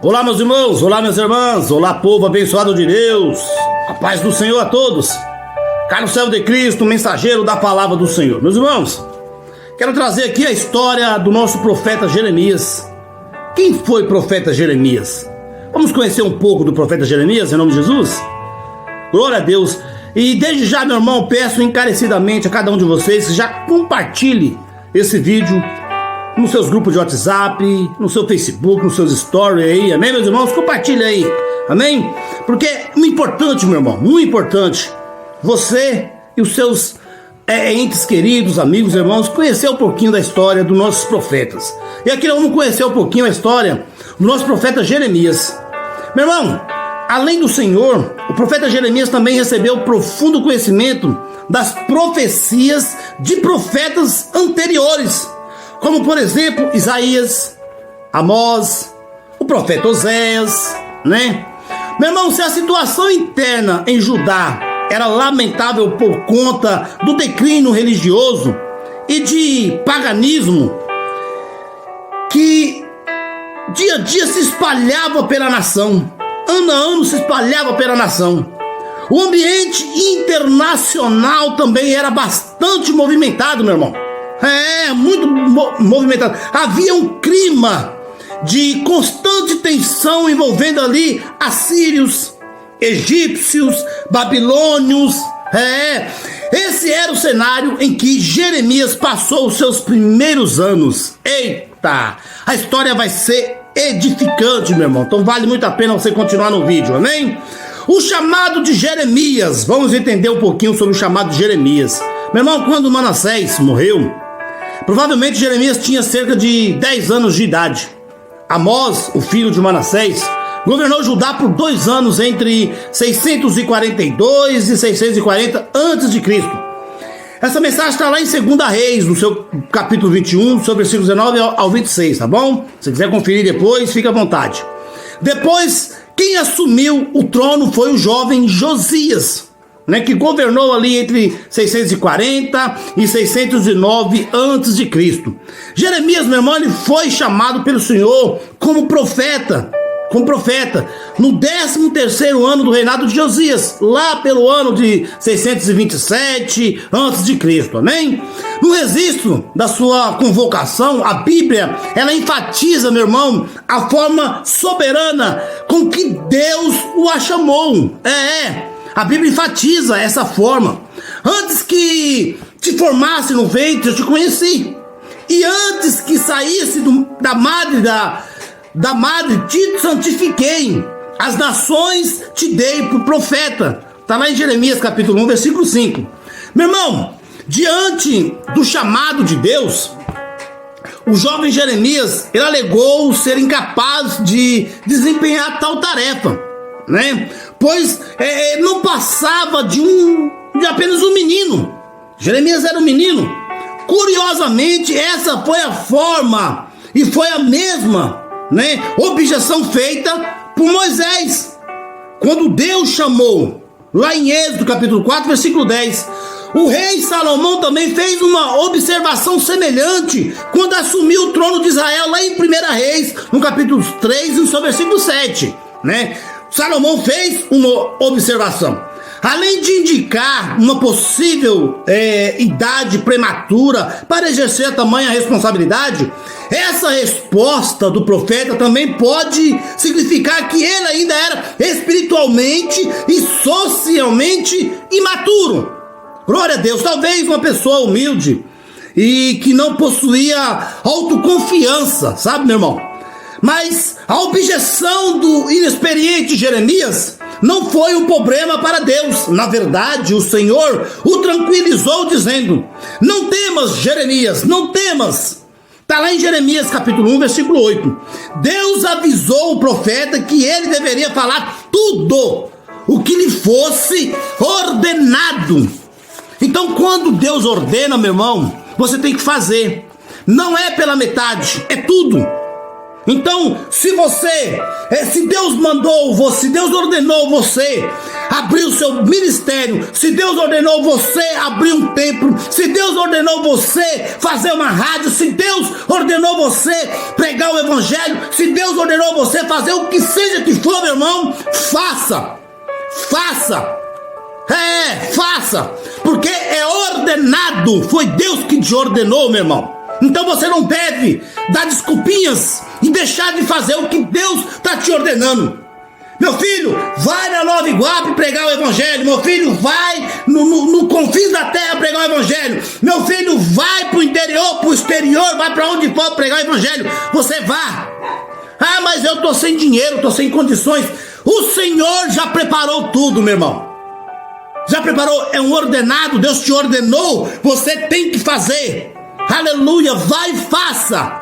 Olá, meus irmãos, olá, minhas irmãs, olá, povo abençoado de Deus, a paz do Senhor a todos. Carlos Servo de Cristo, mensageiro da palavra do Senhor. Meus irmãos, quero trazer aqui a história do nosso profeta Jeremias. Quem foi o profeta Jeremias? Vamos conhecer um pouco do profeta Jeremias, em nome de Jesus? Glória a Deus. E desde já, meu irmão, peço encarecidamente a cada um de vocês que já compartilhe esse vídeo nos seus grupos de WhatsApp, no seu Facebook, nos seus stories aí, amém, meus irmãos? Compartilhe aí, amém? Porque é muito importante, meu irmão, muito importante, você e os seus entes queridos, amigos, irmãos, conhecer um pouquinho da história dos nossos profetas. E aqui nós vamos conhecer um pouquinho a história do nosso profeta Jeremias. Meu irmão, além do Senhor, o profeta Jeremias também recebeu profundo conhecimento das profecias de profetas anteriores, como por exemplo Isaías, Amós, o profeta Oséias, né? Meu irmão, se a situação interna em Judá era lamentável por conta do declínio religioso e de paganismo que dia a dia se espalhava pela nação, ano a ano se espalhava pela nação, o ambiente internacional também era bastante movimentado, meu irmão. Muito movimentado. Havia um clima de constante tensão envolvendo ali assírios, egípcios, babilônios. Esse era o cenário em que Jeremias passou os seus primeiros anos. Eita, a história vai ser edificante, meu irmão. Então vale muito a pena você continuar no vídeo, amém? O chamado de Jeremias. Vamos entender um pouquinho sobre o chamado de Jeremias. Meu irmão, quando Manassés morreu, provavelmente Jeremias tinha cerca de 10 anos de idade. Amós, o filho de Manassés, governou Judá por 2 anos entre 642 e 640 a.C. Essa mensagem está lá em 2 Reis, no seu capítulo 21, sobre versículos 19 ao 26, tá bom? Se quiser conferir depois, fica à vontade. Depois, quem assumiu o trono foi o jovem Josias, né, que governou ali entre 640 e 609 a.C. Jeremias, meu irmão, ele foi chamado pelo Senhor como profeta, no 13º ano do reinado de Josias, lá pelo ano de 627 a.C., amém? No registro da sua convocação, a Bíblia, ela enfatiza, meu irmão, a forma soberana com que Deus o chamou. A Bíblia enfatiza essa forma. Antes que te formasse no ventre, eu te conheci. E antes que saísse da madre, te santifiquei. As nações te dei por profeta. Está lá em Jeremias capítulo 1, versículo 5. Meu irmão, diante do chamado de Deus, o jovem Jeremias, ele alegou ser incapaz de desempenhar tal tarefa, né? Pois não passava de apenas um menino. Jeremias era um menino. Curiosamente, essa foi a forma e foi a mesma, né, objeção feita por Moisés, quando Deus chamou, lá em Êxodo capítulo 4, versículo 10. O rei Salomão também fez uma observação semelhante quando assumiu o trono de Israel, lá em 1 Reis, no capítulo 3, no seu versículo 7, né? Salomão fez uma observação. Além de indicar uma possível idade prematura para exercer a tamanha responsabilidade, essa resposta do profeta também pode significar que ele ainda era espiritualmente e socialmente imaturo. Glória a Deus. Talvez uma pessoa humilde e que não possuía autoconfiança, sabe, meu irmão? Mas a objeção do inexperiente Jeremias não foi um problema para Deus. Na verdade, o Senhor o tranquilizou dizendo: não temas, Jeremias, não temas. Está lá em Jeremias capítulo 1, versículo 8. Deus avisou o profeta que ele deveria falar tudo o que lhe fosse ordenado. Então, quando Deus ordena, meu irmão, você tem que fazer. Não é pela metade, é tudo. Então, se Deus mandou você, se Deus ordenou você abrir o seu ministério, se Deus ordenou você abrir um templo, se Deus ordenou você fazer uma rádio, se Deus ordenou você pregar o evangelho, se Deus ordenou você fazer o que seja que for, meu irmão, faça, porque é ordenado, foi Deus que te ordenou, meu irmão. Então você não deve dar desculpinhas e deixar de fazer o que Deus está te ordenando. Meu filho, vai na Nova Iguape pregar o evangelho. Meu filho, vai no confins da terra pregar o evangelho. Meu filho, vai pro interior, pro exterior, vai para onde for pregar o evangelho. Você vá. Ah, mas eu tô sem dinheiro, tô sem condições. O Senhor já preparou tudo, meu irmão. Já preparou, é um ordenado, Deus te ordenou, você tem que fazer. Aleluia, vai e faça.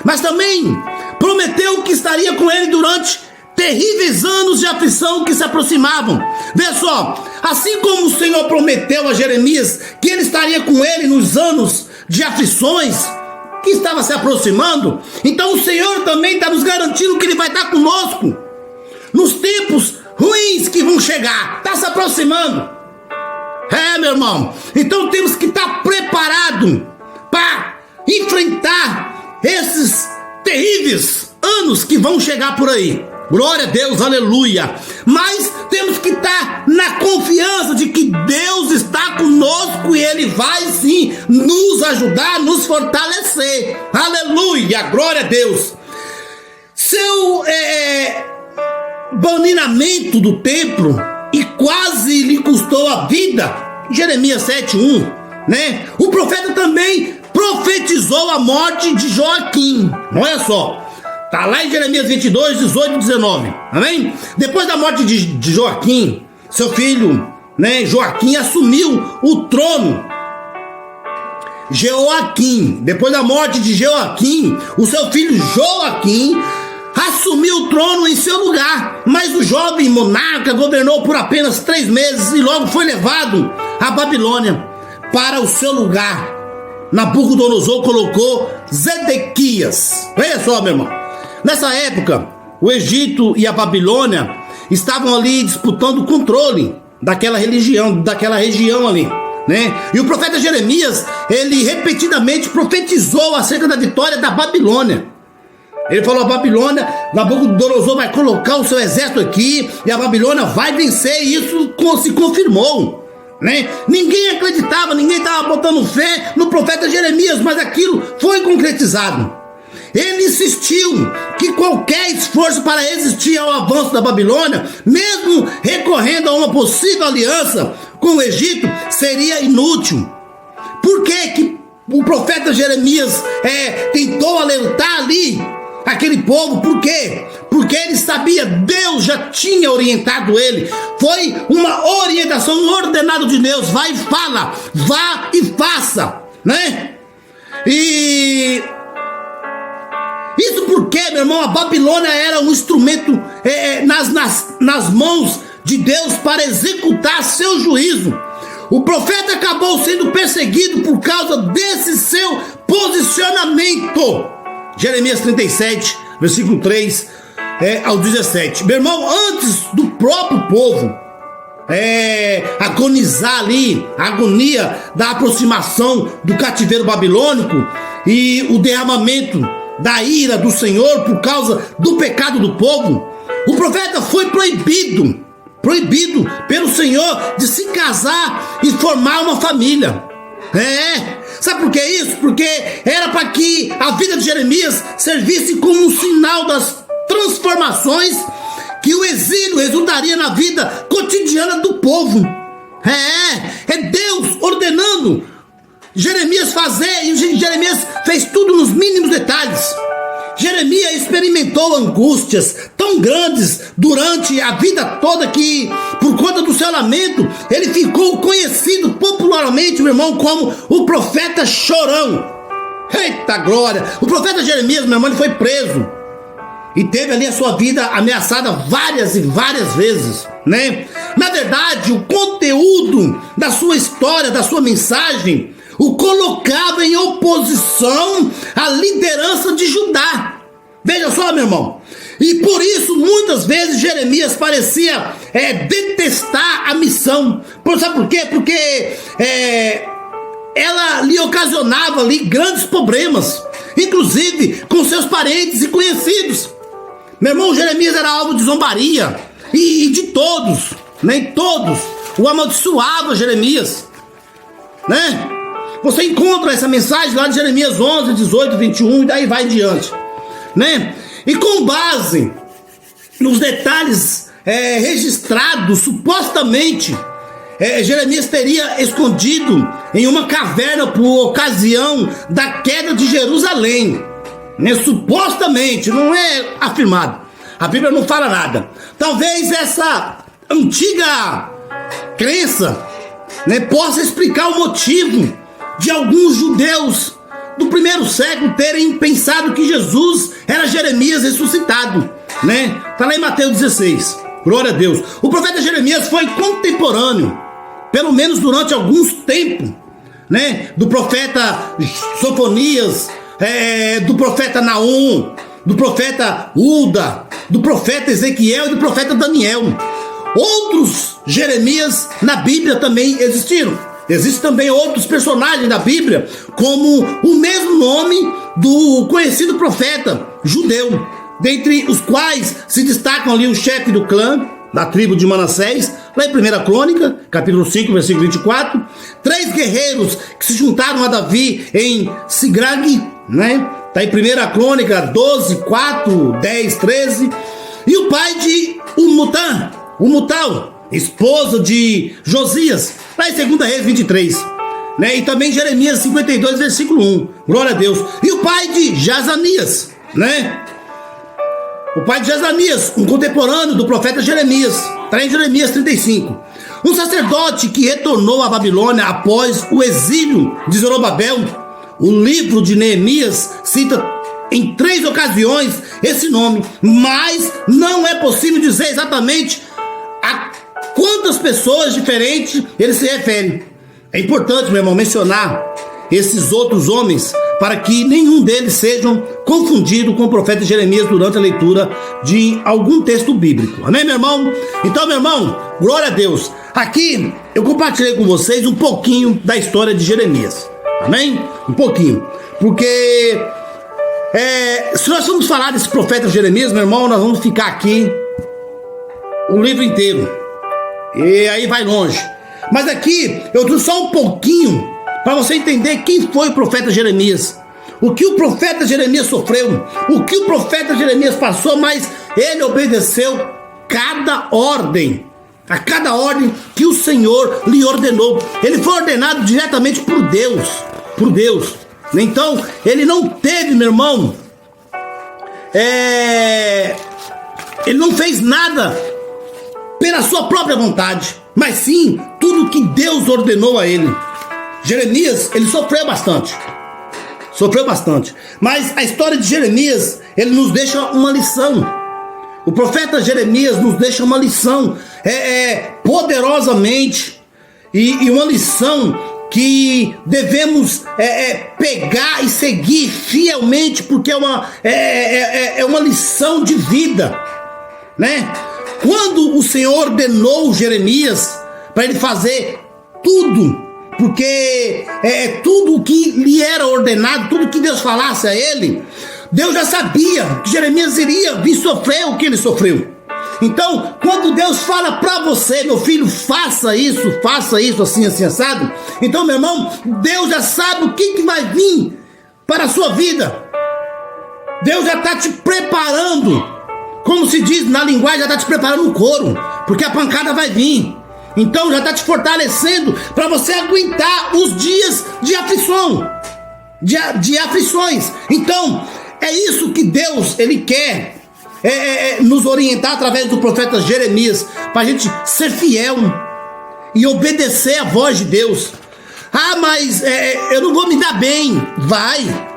Mas também prometeu que estaria com ele durante terríveis anos de aflição que se aproximavam. Veja só, assim como o Senhor prometeu a Jeremias que ele estaria com ele nos anos de aflições que estava se aproximando, então o Senhor também está nos garantindo que ele vai estar conosco nos tempos ruins que vão chegar. Está se aproximando. Meu irmão, então temos que estar preparados para enfrentar esses terríveis anos que vão chegar por aí. Glória a Deus, aleluia. Mas temos que estar na confiança de que Deus está conosco e Ele vai sim nos ajudar, nos fortalecer. Aleluia, glória a Deus. Seu banimento do templo e quase lhe custou a vida. Jeremias 7:1, né? O profeta também profetizou a morte de Joaquim. Olha só, tá lá em Jeremias 22, 18 e 19, amém? Depois da morte de Joaquim, seu filho, né, Joaquim assumiu o trono. Depois da morte de Joaquim, o seu filho Joaquim assumiu o trono em seu lugar, mas o jovem monarca governou por apenas 3 meses e logo foi levado à Babilônia para o seu lugar. Nabucodonosor colocou Zedequias. Veja só, meu irmão, nessa época o Egito e a Babilônia estavam ali disputando o controle daquela região ali, né? E o profeta Jeremias, ele repetidamente profetizou acerca da vitória da Babilônia. Ele falou: a Babilônia, Nabucodonosor vai colocar o seu exército aqui e a Babilônia vai vencer, e isso se confirmou, né? Ninguém acreditava, ninguém estava botando fé no profeta Jeremias, mas aquilo foi concretizado. Ele insistiu que qualquer esforço para resistir ao avanço da Babilônia, mesmo recorrendo a uma possível aliança com o Egito, seria inútil. Por que o profeta Jeremias tentou alertar ali aquele povo? Por quê? Porque ele sabia, Deus já tinha orientado ele. Foi uma orientação, um ordenado de Deus. Vai e fala, vá e faça, né? E isso porque, meu irmão, a Babilônia era um instrumento nas mãos de Deus para executar seu juízo. O profeta acabou sendo perseguido por causa desse seu posicionamento. Jeremias 37, versículo 3 ao 17. Meu irmão, antes do próprio povo agonizar ali, a agonia da aproximação do cativeiro babilônico e o derramamento da ira do Senhor por causa do pecado do povo, o profeta foi proibido pelo Senhor de se casar e formar uma família. Sabe por que isso? Porque era para que a vida de Jeremias servisse como um sinal das transformações que o exílio resultaria na vida cotidiana do povo. É Deus ordenando Jeremias fazer, e Jeremias fez tudo nos mínimos detalhes. Jeremias experimentou angústias tão grandes durante a vida toda que, por conta do seu lamento, ele ficou conhecido popularmente, meu irmão, como o profeta chorão. Eita glória! O profeta Jeremias, meu irmão, ele foi preso e teve ali a sua vida ameaçada várias e várias vezes, né? Na verdade, o conteúdo da sua história, da sua mensagem, o colocava em oposição à liderança de Judá. Veja só, meu irmão. E por isso, muitas vezes, Jeremias parecia detestar a missão. Sabe por quê? Porque ela lhe ocasionava ali grandes problemas, inclusive com seus parentes e conhecidos. Meu irmão, Jeremias era alvo de zombaria e de todos, nem todos o amaldiçoavam Jeremias, né? Você encontra essa mensagem lá de Jeremias 11, 18, 21 e daí vai em diante, né? E com base nos detalhes registrados, supostamente, Jeremias teria escondido em uma caverna por ocasião da queda de Jerusalém, né? Supostamente, não é afirmado, a Bíblia não fala nada. Talvez essa antiga crença, né, possa explicar o motivo de alguns judeus do primeiro século terem pensado que Jesus era Jeremias ressuscitado, né? Tá lá em Mateus 16. Glória a Deus. O profeta Jeremias foi contemporâneo, pelo menos durante alguns tempos, né, do profeta Sofonias, do profeta Naum, do profeta Uda, do profeta Ezequiel e do profeta Daniel. Outros Jeremias na Bíblia também existiram. Existem também outros personagens da Bíblia, como o mesmo nome do conhecido profeta judeu, dentre os quais se destacam ali o chefe do clã da tribo de Manassés, lá em 1 Crônica, capítulo 5, versículo 24, 3 guerreiros que se juntaram a Davi em Siglag, né? Tá em 1 Crônica 12, 4, 10, 13, e o pai de Umutal, esposa de Josias, lá em 2 Reis 23, né? E também Jeremias 52, versículo 1, glória a Deus. E o pai de Jazanias, né? O pai de Jazanias, um contemporâneo do profeta Jeremias, está em Jeremias 35. Um sacerdote que retornou à Babilônia após o exílio de Zorobabel. O livro de Neemias cita em 3 ocasiões esse nome, mas não é possível dizer exatamente a quantas pessoas diferentes ele se refere. É importante, meu irmão, mencionar esses outros homens para que nenhum deles sejam confundido com o profeta Jeremias durante a leitura de algum texto bíblico. Amém, meu irmão? Então, meu irmão, glória a Deus. Aqui eu compartilhei com vocês um pouquinho da história de Jeremias. Amém? Um pouquinho. Porque se nós formos falar desse profeta Jeremias, meu irmão, nós vamos ficar aqui o livro inteiro. E aí vai longe. Mas aqui eu trouxe só um pouquinho para você entender quem foi o profeta Jeremias, o que o profeta Jeremias sofreu, o que o profeta Jeremias passou, mas ele obedeceu a cada ordem que o Senhor lhe ordenou. Ele foi ordenado diretamente por Deus. Então, ele não teve, meu irmão, ele não fez nada pela sua própria vontade, mas sim tudo que Deus ordenou a ele. Jeremias, ele sofreu bastante, mas a história de Jeremias, ele nos deixa uma lição. O profeta Jeremias nos deixa uma lição poderosamente, e uma lição que devemos pegar e seguir fielmente, porque é uma lição de vida, né? Quando o Senhor ordenou Jeremias para ele fazer tudo, porque tudo o que lhe era ordenado, tudo que Deus falasse a ele, Deus já sabia que Jeremias iria vir sofrer o que ele sofreu. Então, quando Deus fala para você, meu filho, faça isso assim, assim, assado, então, meu irmão, Deus já sabe o que vai vir para a sua vida. Deus já está te preparando, como se diz na linguagem, já está te preparando o couro, porque a pancada vai vir. Então já está te fortalecendo para você aguentar os dias de aflição, de aflições. Então é isso que Deus ele quer nos orientar através do profeta Jeremias, para a gente ser fiel e obedecer a voz de Deus. Ah, mas eu não vou me dar bem. Vai.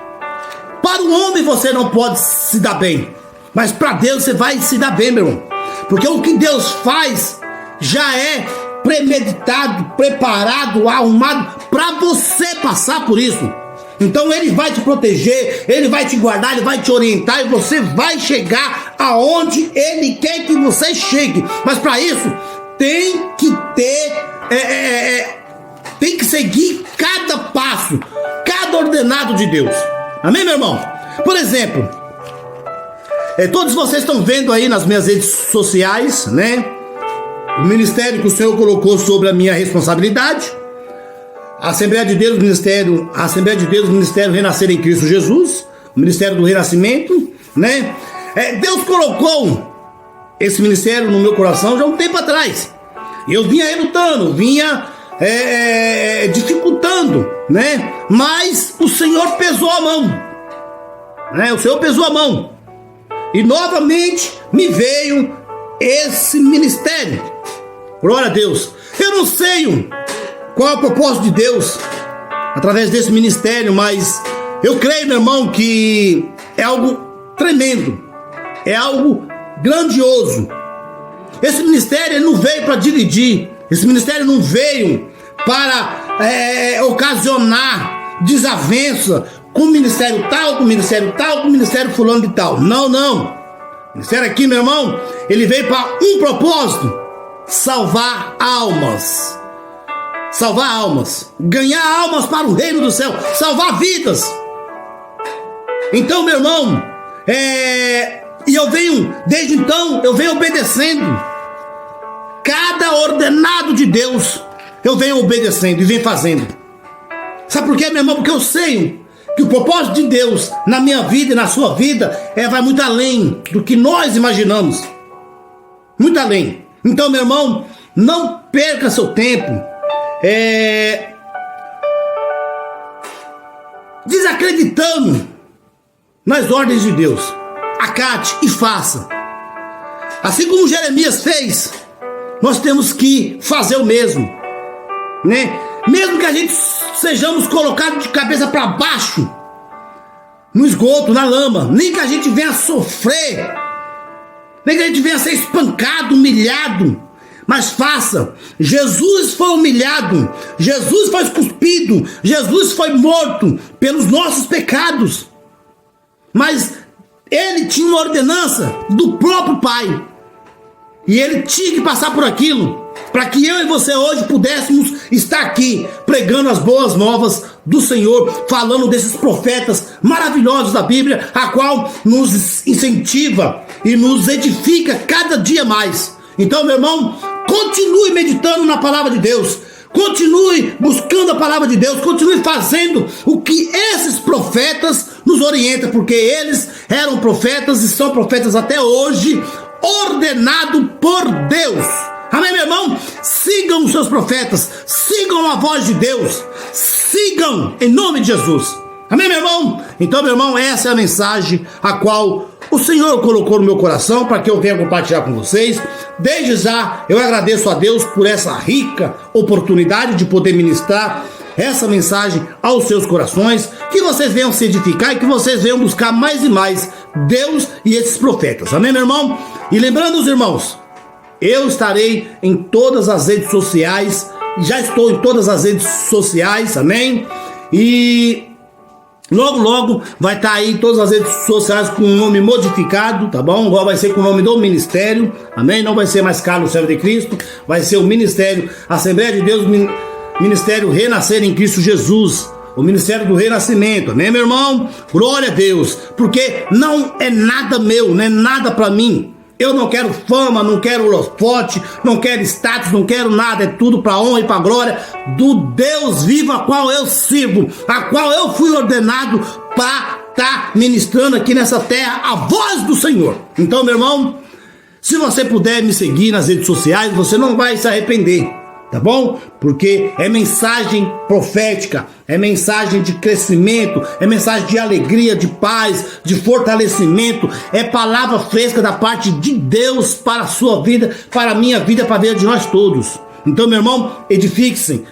Para o homem você não pode se dar bem, mas para Deus você vai se dar bem, meu irmão, porque o que Deus faz já é premeditado, preparado, arrumado para você passar por isso. Então ele vai te proteger, ele vai te guardar, ele vai te orientar e você vai chegar aonde ele quer que você chegue. Mas para isso tem que ter, tem que seguir cada passo, cada ordenado de Deus. Amém, meu irmão? Por exemplo, todos vocês estão vendo aí nas minhas redes sociais, né? O ministério que o Senhor colocou sobre a minha responsabilidade. A Assembleia de Deus, Ministério Renascer em Cristo Jesus, o Ministério do Renascimento, né? Deus colocou esse ministério no meu coração já há um tempo atrás. E eu vinha relutando, dificultando, né? Mas o Senhor pesou a mão, né? O Senhor pesou a mão. E novamente me veio esse ministério. Glória a Deus. Eu não sei qual é o propósito de Deus através desse ministério, mas eu creio, meu irmão, que é algo tremendo, é algo grandioso. Esse ministério não veio para dividir, esse ministério não veio para ocasionar desavença com o ministério tal, com o ministério tal, com o ministério fulano de tal. Não, não. O ministério aqui, meu irmão, ele veio para um propósito: salvar almas. Salvar almas, ganhar almas para o reino do céu, salvar vidas. Então, meu irmão, e eu venho, desde então, eu venho obedecendo cada ordenado de Deus. Eu venho obedecendo e venho fazendo. Sabe por quê, meu irmão? Porque eu sei que o propósito de Deus na minha vida e na sua vida vai muito além do que nós imaginamos. Muito além. Então, meu irmão, não perca seu tempo desacreditando nas ordens de Deus. Acate e faça. Assim como Jeremias fez, nós temos que fazer o mesmo, né? Mesmo que a gente sejamos colocados de cabeça para baixo no esgoto, na lama, nem que a gente venha sofrer, nem que a gente venha ser espancado, humilhado, mas faça. Jesus foi humilhado, Jesus foi cuspido, Jesus foi morto pelos nossos pecados, mas ele tinha uma ordenança do próprio Pai, e ele tinha que passar por aquilo para que eu e você hoje pudéssemos estar aqui pregando as boas novas do Senhor, falando desses profetas maravilhosos da Bíblia, a qual nos incentiva e nos edifica cada dia mais. Então, meu irmão, continue meditando na palavra de Deus, continue buscando a palavra de Deus, continue fazendo o que esses profetas nos orientam, porque eles eram profetas e são profetas até hoje, ordenado por Deus. Amém, meu irmão? Sigam os seus profetas, sigam a voz de Deus, sigam em nome de Jesus. Amém, meu irmão? Então, meu irmão, essa é a mensagem a qual o Senhor colocou no meu coração para que eu venha compartilhar com vocês. Desde já, eu agradeço a Deus por essa rica oportunidade de poder ministrar essa mensagem aos seus corações, que vocês venham se edificar e que vocês venham buscar mais e mais Deus e esses profetas. Amém, meu irmão? E lembrando os irmãos, eu estarei em todas as redes sociais, já estou em todas as redes sociais, amém? E logo, logo vai estar aí todas as redes sociais com o nome modificado, tá bom? Igual vai ser com o nome do ministério, amém? Não vai ser mais Carlos Servo de Cristo, vai ser o ministério Assembleia de Deus, Ministério Renascer em Cristo Jesus, o Ministério do Renascimento, amém, meu irmão? Glória a Deus, porque não é nada meu, não é nada pra mim. Eu não quero fama, não quero holofote, não quero status, não quero nada. É tudo para honra e para glória do Deus vivo a qual eu sirvo, a qual eu fui ordenado para estar ministrando aqui nessa terra a voz do Senhor. Então, meu irmão, se você puder me seguir nas redes sociais, você não vai se arrepender, tá bom? Porque é mensagem profética, é mensagem de crescimento, é mensagem de alegria, de paz, de fortalecimento, é palavra fresca da parte de Deus para a sua vida, para a minha vida, para a vida de nós todos. Então, meu irmão, edifique-se,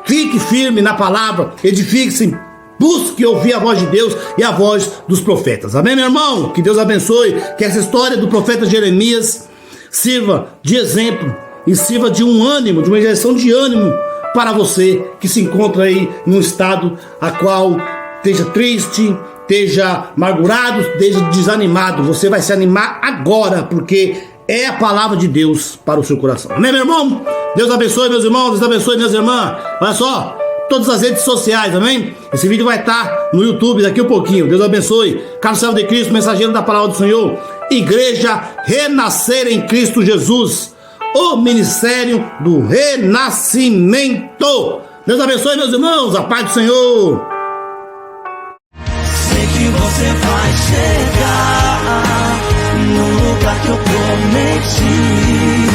fique firme na palavra, edifique-se, busque ouvir a voz de Deus e a voz dos profetas. Amém, meu irmão? Que Deus abençoe, que essa história do profeta Jeremias sirva de exemplo e sirva de um ânimo, de uma injeção de ânimo para você que se encontra aí num estado a qual esteja triste, esteja amargurado, esteja desanimado. Você vai se animar agora, porque é a palavra de Deus para o seu coração. Amém, meu irmão? Deus abençoe, meus irmãos. Deus abençoe, minhas irmãs. Olha só, todas as redes sociais, amém? Esse vídeo vai estar no YouTube daqui a pouquinho. Deus abençoe. Carlos Servo de Cristo, mensageiro da palavra do Senhor. Igreja Renascer em Cristo Jesus. O ministério do renascimento. Deus abençoe, meus irmãos. A paz do Senhor. Sei que você vai chegar no lugar que eu prometi.